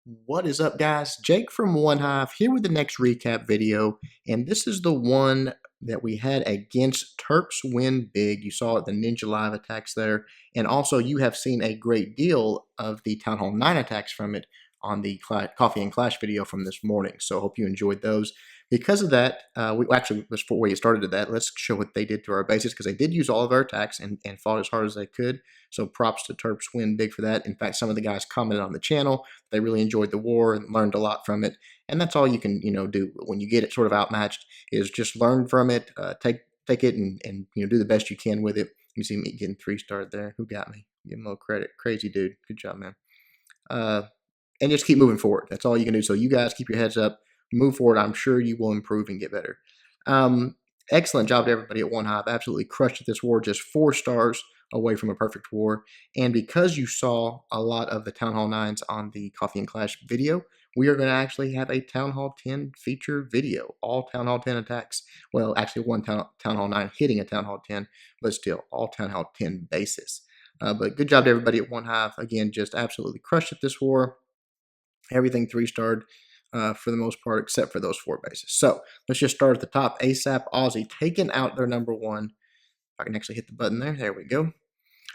What is up, guys? Jake from OneHive here with the next recap video, and this is the one that we had against Turks Win Big. You saw it, the Ninja Live attacks there, and also you have seen a great deal of the Town Hall 9 attacks from it on the Coffee and Clash video from this morning. So I hope you enjoyed those. Because of that, before we started that, let's show what they did to our bases, because they did use all of our attacks and fought as hard as they could. So props to Terps Win Big for that. In fact, some of the guys commented on the channel. They really enjoyed the war and learned a lot from it. And that's all you can, do when you get it sort of outmatched, is just learn from it, take it and do the best you can with it. You see me getting 3-starred there. Who got me? Give him a little credit. Crazy dude. Good job, man. And just keep moving forward. That's all you can do. So you guys keep your heads up, move forward. I'm sure you will improve and get better. Excellent job to everybody at OneHive. Absolutely crushed at this war. Just 4 stars away from a perfect war. And because you saw a lot of the Town Hall 9s on the Coffee and Clash video, we are going to actually have a Town Hall 10 feature video. All Town Hall 10 attacks. Well, actually one Town Hall 9 hitting a Town Hall 10, but still all Town Hall 10 bases. But good job to everybody at OneHive. Again, just absolutely crushed at this war. Everything 3-starred for the most part, except for those 4 bases. So let's just start at the top. ASAP Aussie taking out their number 1. I can actually hit the button there. There we go.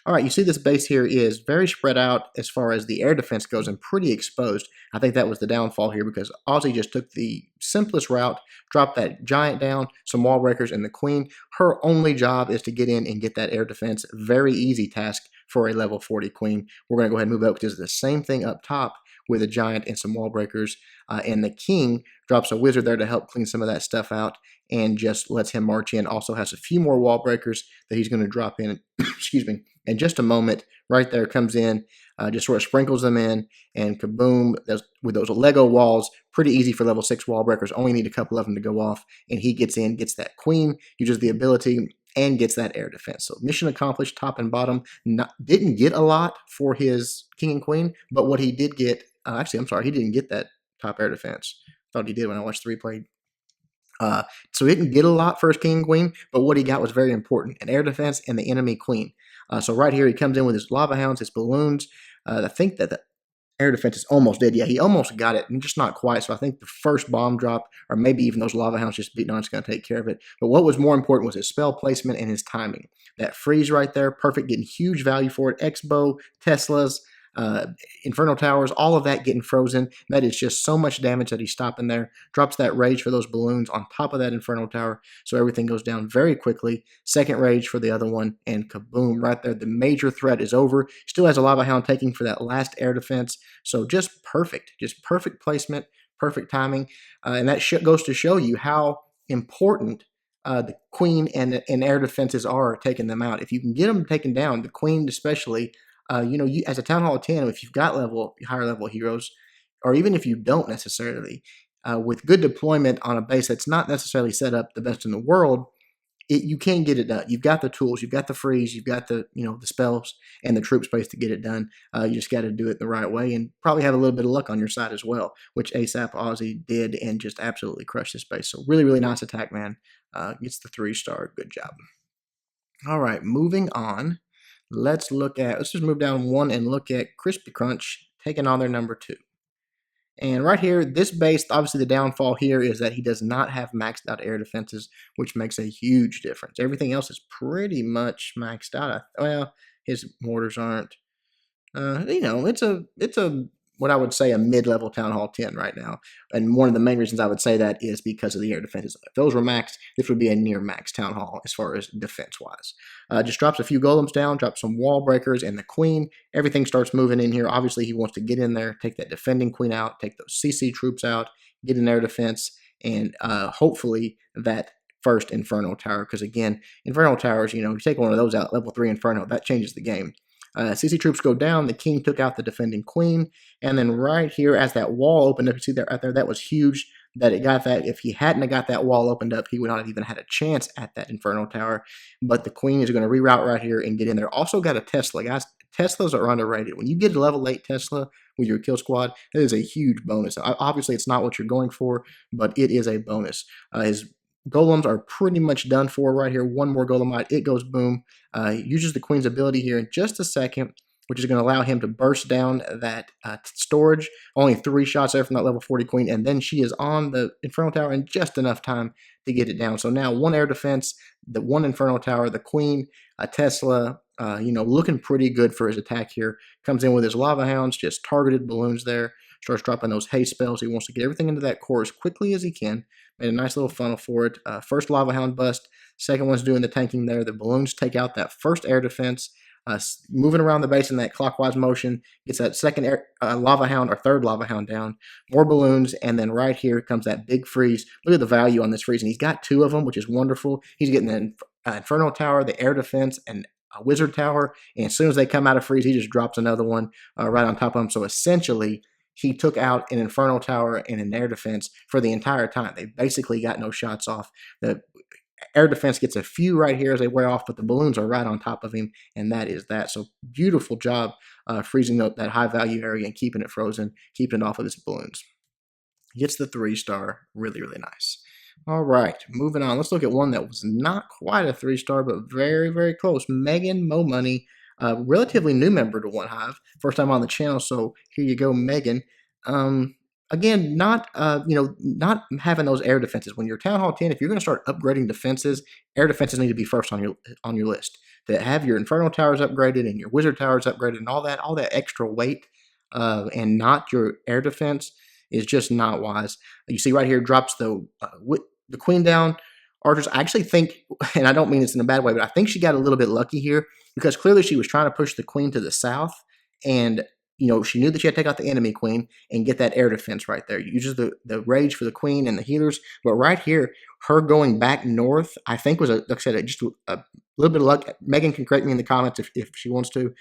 All right, you see this base here is very spread out as far as the air defense goes and pretty exposed. I think that was the downfall here, because Aussie just took the simplest route, dropped that giant down, some wall breakers, and the queen. Her only job is to get in and get that air defense. Very easy task for a level 40 queen. We're going to go ahead and move up, because it's the same thing up top with a giant and some wall breakers. And the king drops a wizard there to help clean some of that stuff out and just lets him march in. Also has a few more wall breakers that he's going to drop in, excuse me, in just a moment. Right there, comes in, just sort of sprinkles them in, and kaboom, with those Lego walls, pretty easy for level 6 wall breakers. Only need a couple of them to go off, and he gets in, gets that queen, uses the ability, and gets that air defense. So mission accomplished, top and bottom. Didn't get a lot for his king and queen, but what he did get, actually, I'm sorry, he didn't get that top air defense. Thought he did when I watched the replay. So he didn't get a lot for his king and queen, but what he got was very important, an air defense and the enemy queen. So right here, he comes in with his lava hounds, his balloons. I think that the air defense is almost dead. Yeah, he almost got it, and just not quite. So I think the first bomb drop, or maybe even those lava hounds just beating on, it's going to take care of it. But what was more important was his spell placement and his timing. That freeze right there, perfect, getting huge value for it. X-bow, Teslas, inferno towers, all of that getting frozen. That is just so much damage that he's stopping there. Drops that rage for those balloons on top of that inferno tower, so everything goes down very quickly. Second rage for the other one, and kaboom, right there. The major threat is over. Still has a lava hound taking for that last air defense. So just perfect placement, perfect timing, and that goes to show you how important the queen and air defenses are, taking them out. If you can get them taken down, the queen especially, you as a Town Hall 10, if you've got higher level heroes, or even if you don't necessarily, with good deployment on a base that's not necessarily set up the best in the world, you can get it done. You've got the tools, you've got the freeze, you've got the the spells and the troop space to get it done. You just got to do it the right way, and probably have a little bit of luck on your side as well, which ASAP Aussie did, and just absolutely crushed this base. So really, really nice attack, man. Gets the 3-star. Good job. All right, moving on. Let's just move down 1 and look at Crispy Crunch taking on their number 2. And right here, this base, obviously the downfall here is that he does not have maxed out air defenses, which makes a huge difference. Everything else is pretty much maxed out. Well, his mortars aren't. It's a what I would say a mid-level Town Hall 10 right now. And one of the main reasons I would say that is because of the air defenses. If those were maxed, this would be a near max Town Hall as far as defense-wise. Just drops a few golems down, drops some wall breakers and the queen. Everything starts moving in here. Obviously, he wants to get in there, take that defending queen out, take those CC troops out, get in air defense, and hopefully that first inferno tower. Because again, inferno towers, you take one of those out, level 3 inferno, that changes the game. CC troops go down. The king took out the defending queen. And then right here, as that wall opened up, you see that right there, that was huge that it got that. If he hadn't have got that wall opened up, he would not have even had a chance at that inferno tower. But the queen is going to reroute right here and get in there. Also got a Tesla. Guys, Teslas are underrated. When you get a level 8 Tesla with your kill squad, that is a huge bonus. Obviously, it's not what you're going for, but it is a bonus. His golems are pretty much done for right here. One more golem light, it goes boom. Uses the queen's ability here in just a second, which is going to allow him to burst down that storage. Only 3 shots there from that level 40 queen, and then she is on the Inferno Tower in just enough time to get it down. So now 1 air defense, the 1 Inferno Tower, the queen, a Tesla, looking pretty good for his attack here. Comes in with his lava hounds, just targeted balloons there. Starts dropping those haste spells. He wants to get everything into that core as quickly as he can. Made a nice little funnel for it. First lava hound bust. Second one's doing the tanking there. The balloons take out that first air defense. Moving around the base in that clockwise motion. Gets that second lava hound or third lava hound down. More balloons. And then right here comes that big freeze. Look at the value on this freeze. And he's got 2 of them, which is wonderful. He's getting the Inferno Tower, the air defense, and a Wizard Tower. And as soon as they come out of freeze, he just drops another one right on top of him. So essentially, he took out an Inferno Tower and an air defense for the entire time. They basically got no shots off. The air defense gets a few right here as they wear off, but the balloons are right on top of him, and that is that. So beautiful job freezing up that high value area and keeping it frozen, keeping it off of his balloons. Gets the 3-star. Really, really nice. All right, moving on. Let's look at one that was not quite a 3-star, but very, very close. Megan Mo Money. Relatively new member to OneHive, first time on the channel, so here you go, Megan. Again, not having those air defenses. When you're Town Hall 10, if you're going to start upgrading defenses, air defenses need to be first on your list. To have your Inferno Towers upgraded and your Wizard Towers upgraded and all that extra weight, and not your air defense is just not wise. You see right here, drops the Queen down. Archers, I actually think, and I don't mean this in a bad way, but I think she got a little bit lucky here because clearly she was trying to push the queen to the south, and she knew that she had to take out the enemy queen and get that air defense right there. Uses the rage for the queen and the healers, but right here, her going back north, I think was, like I said, just a little bit of luck. Megan can correct me in the comments if she wants to.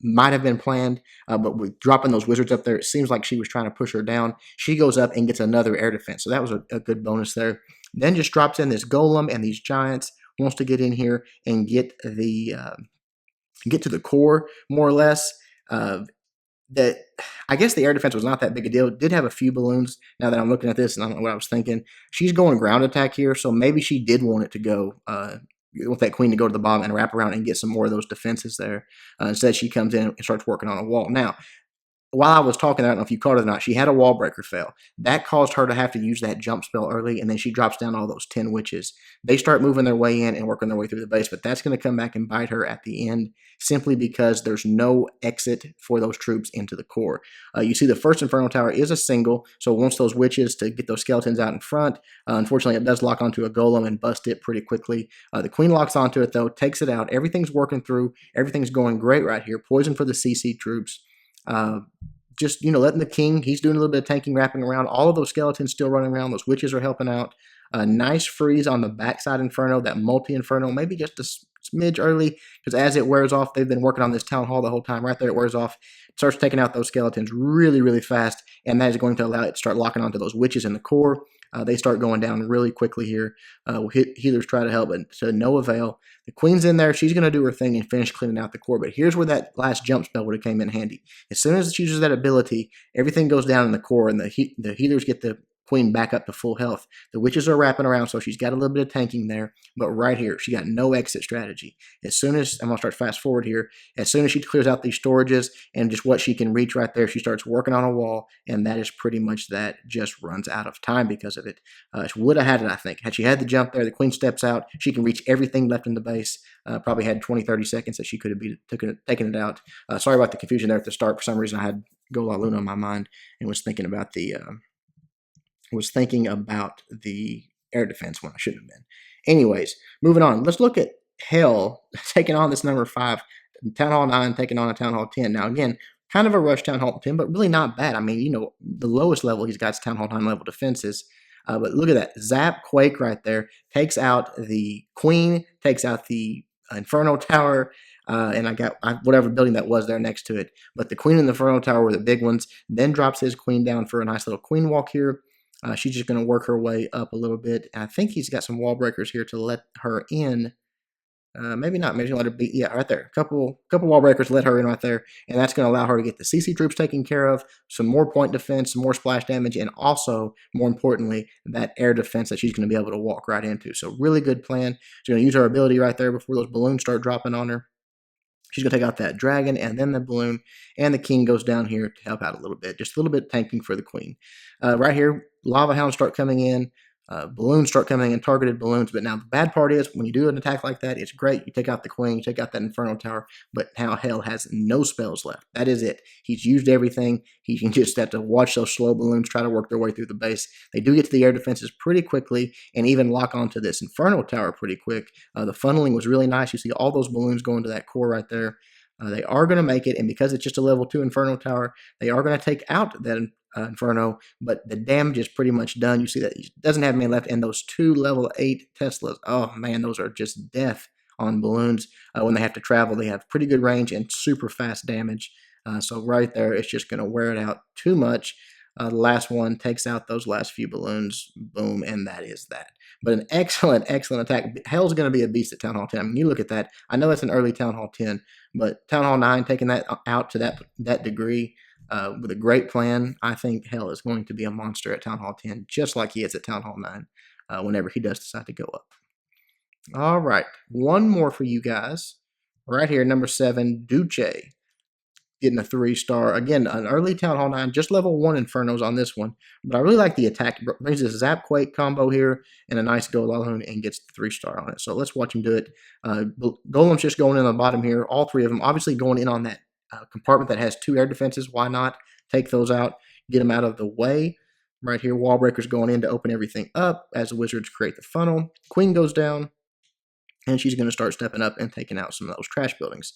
Might have been planned, but with dropping those wizards up there, it seems like she was trying to push her down. She goes up and gets another air defense, so that was a good bonus there. Then just drops in this golem and these giants. Wants to get in here and get to the core more or less. That I guess the air defense was not that big a deal. It did have a few balloons. Now that I'm looking at this, and I don't know what I was thinking. She's going ground attack here, so maybe she did want it to go. Want that queen to go to the bottom and wrap around and get some more of those defenses there. Instead, she comes in and starts working on a wall. Now, while I was talking, I don't know if you caught it or not, she had a wall breaker fail. That caused her to have to use that jump spell early, and then she drops down all those 10 witches. They start moving their way in and working their way through the base, but that's going to come back and bite her at the end simply because there's no exit for those troops into the core. You see the first Inferno Tower is a single, so it wants those witches to get those skeletons out in front. Unfortunately, it does lock onto a golem and bust it pretty quickly. The queen locks onto it, though, takes it out. Everything's working through. Everything's going great right here. Poison for the CC troops. Just, letting the king, he's doing a little bit of tanking, wrapping around. All of those skeletons still running around. Those witches are helping out. A nice freeze on the backside Inferno, that multi-Inferno, maybe just a smidge early, because as it wears off, they've been working on this town hall the whole time. Right there, it wears off. It starts taking out those skeletons really, really fast, and that is going to allow it to start locking onto those witches in the core. They start going down really quickly here. Healers try to help, but to no avail. The queen's in there. She's going to do her thing and finish cleaning out the core. But here's where that last jump spell would have came in handy. As soon as she uses that ability, everything goes down in the core, and the healers get the queen back up to full health. The witches are wrapping around, so she's got a little bit of tanking there. But right here, she got no exit strategy. As soon as, I'm going to start fast forward here, as soon as she clears out these storages and just what she can reach right there, she starts working on a wall, and that is pretty much that. Just runs out of time because of it. She would have had it, I think. Had she had the jump there, the queen steps out, she can reach everything left in the base. Probably had 20, 30 seconds that she could have taken it out. Sorry about the confusion there at the start. For some reason, I had Go La Luna on my mind and was thinking about the air defense when I shouldn't have been. Anyways, moving on. Let's look at Hell taking on this number 5, Town Hall 9 taking on a Town Hall 10. Now, again, kind of a rush Town Hall 10, but really not bad. I mean, the lowest level he's got is Town Hall 9 level defenses. But look at that. Zap Quake right there. Takes out the Queen, takes out the Inferno Tower, and I got whatever building that was there next to it. But the Queen and the Inferno Tower were the big ones. Then drops his Queen down for a nice little Queen walk here. She's just going to work her way up a little bit. And I think he's got some wall breakers here to let her in. Maybe not. Maybe let her be. Yeah, right there. Couple wall breakers, let her in right there. And that's going to allow her to get the CC troops taken care of, some more point defense, some more splash damage, and also, more importantly, that air defense that she's going to be able to walk right into. So really good plan. She's going to use her ability right there before those balloons start dropping on her. She's going to take out that dragon and then the balloon, and the king goes down here to help out a little bit. Just a little bit tanking for the queen. Right here, lava hounds start coming in. Balloons start coming in, targeted balloons. But now the bad part is when you do an attack like that, it's great. You take out the queen, you take out that inferno tower, but now hell has no spells left. That is it. He's used everything. He can just have to watch those slow balloons try to work their way through the base. They do get to the air defenses pretty quickly and even lock onto this inferno tower pretty quick. The funneling was really nice. You see all those balloons going to that core right there. They are going to make it, and because it's just a level 2 inferno tower, they are going to take out that inferno, but the damage is pretty much done. You see that he doesn't have many left, and those 2 level 8 Teslas, oh man, those are just death on balloons. When they have to travel, they have pretty good range and super fast damage. So right there, it's just going to wear it out too much. The last one takes out those last few balloons, boom, and that is that. But an excellent, excellent attack. Hell's going to be a beast at Town Hall 10. I mean, you look at that. I know it's an early Town Hall 10, but Town Hall 9 taking that out to that degree with a great plan, I think Hell is going to be a monster at Town Hall 10, just like he is at Town Hall 9 whenever he does decide to go up. All right, one more for you guys. Right here, number 7, Duce. Getting a 3-star. Again, an early Town Hall 9, just level 1 Infernos on this one. But I really like the attack. It brings this Zap Quake combo here and a nice Golem and gets the 3-star on it. So let's watch him do it. Golem's just going in on the bottom here. All 3 of them obviously going in on that compartment that has 2 air defenses. Why not? Take those out. Get them out of the way. Right here, Wall Breaker's going in to open everything up as the wizards create the funnel. Queen goes down, and she's going to start stepping up and taking out some of those trash buildings.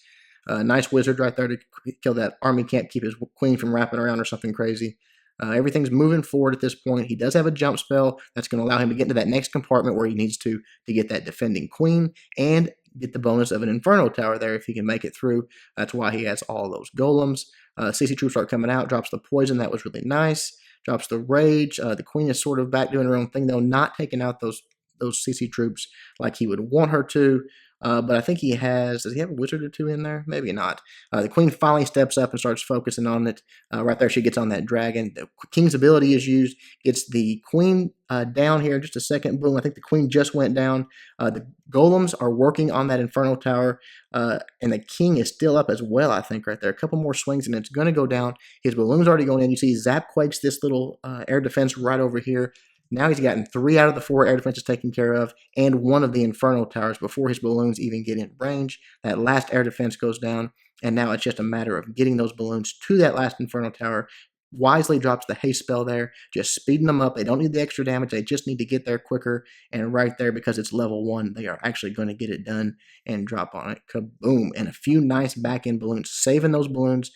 Nice wizard right there to kill that army camp, keep his queen from wrapping around or something crazy. Everything's moving forward at this point. He does have a jump spell that's going to allow him to get into that next compartment where he needs to get that defending queen and get the bonus of an inferno tower there if he can make it through. That's why he has all those golems. CC troops start coming out, drops the poison. That was really nice. Drops the rage. The queen is sort of back doing her own thing, though, not taking out those CC troops like he would want her to. But I think he has, does he have a wizard or 2 in there? Maybe not. The queen finally steps up and starts focusing on it. Right there, she gets on that dragon. The king's ability is used, gets the queen down here in just a second. Boom, I think the queen just went down. The golems are working on that inferno tower, and the king is still up as well, I think, right there. A couple more swings, and it's going to go down. His balloon's already going in. You see Zap Quakes this little air defense right over here. Now he's gotten 3 out of the 4 air defenses taken care of and 1 of the inferno towers before his balloons even get in range. That last air defense goes down, and now it's just a matter of getting those balloons to that last inferno tower. Wisely drops the haste spell there, just speeding them up. They don't need the extra damage. They just need to get there quicker. And right there, because it's level 1, they are actually going to get it done and drop on it. Kaboom. And a few nice back-end balloons. Saving those balloons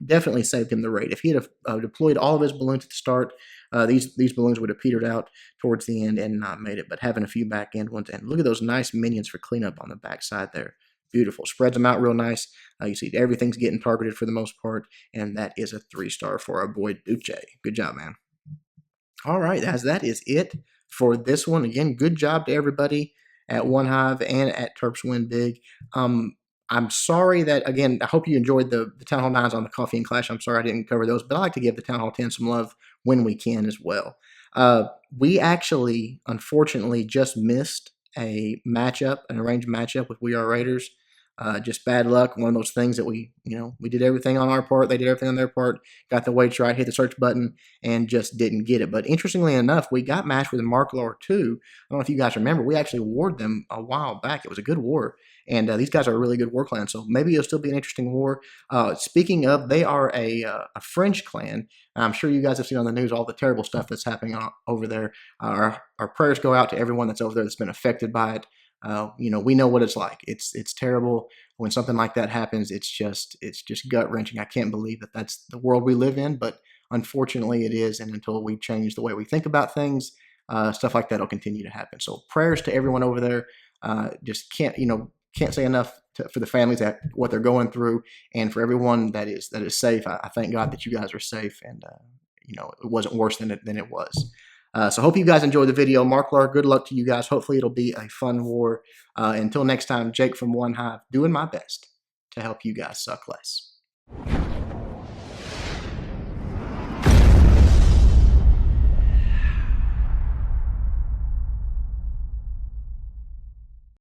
definitely saved him the raid. If he had deployed all of his balloons at the start, these balloons would have petered out towards the end and not made it. But having a few back end ones, and look at those nice minions for cleanup on the back side there. Beautiful. Spreads them out real nice. You see everything's getting targeted for the most part, and that is a 3-star for our boy Duce. Good job, man. All right, as that is it for this one. Again, good job to everybody at OneHive and at Terps Win Big. I'm sorry that, again, I hope you enjoyed the Town Hall 9s on the Coffee and Clash. I'm sorry I didn't cover those, but I like to give the Town Hall 10 some love when we can as well. We actually, unfortunately, just missed a matchup, an arranged matchup with We Are Raiders. Just bad luck. One of those things that we did everything on our part. They did everything on their part. Got the weights right, hit the search button, and just didn't get it. But interestingly enough, we got matched with Marklar 2. I don't know if you guys remember. We actually warred them a while back. It was a good war. And these guys are a really good war clan. So maybe it'll still be an interesting war. Speaking of, they are a French clan. I'm sure you guys have seen on the news all the terrible stuff that's happening over there. Our prayers go out to everyone that's over there that's been affected by it. We know what it's like. It's terrible when something like that happens. It's just gut wrenching. I can't believe that that's the world we live in, but unfortunately it is. And until we change the way we think about things, stuff like that will continue to happen. So prayers to everyone over there. Just can't say enough for the families that what they're going through, and for everyone that is safe. I thank God that you guys are safe, and it wasn't worse than it was. So hope you guys enjoyed the video. Marklar, good luck to you guys. Hopefully it'll be a fun war. Until next time, Jake from OneHive, doing my best to help you guys suck less.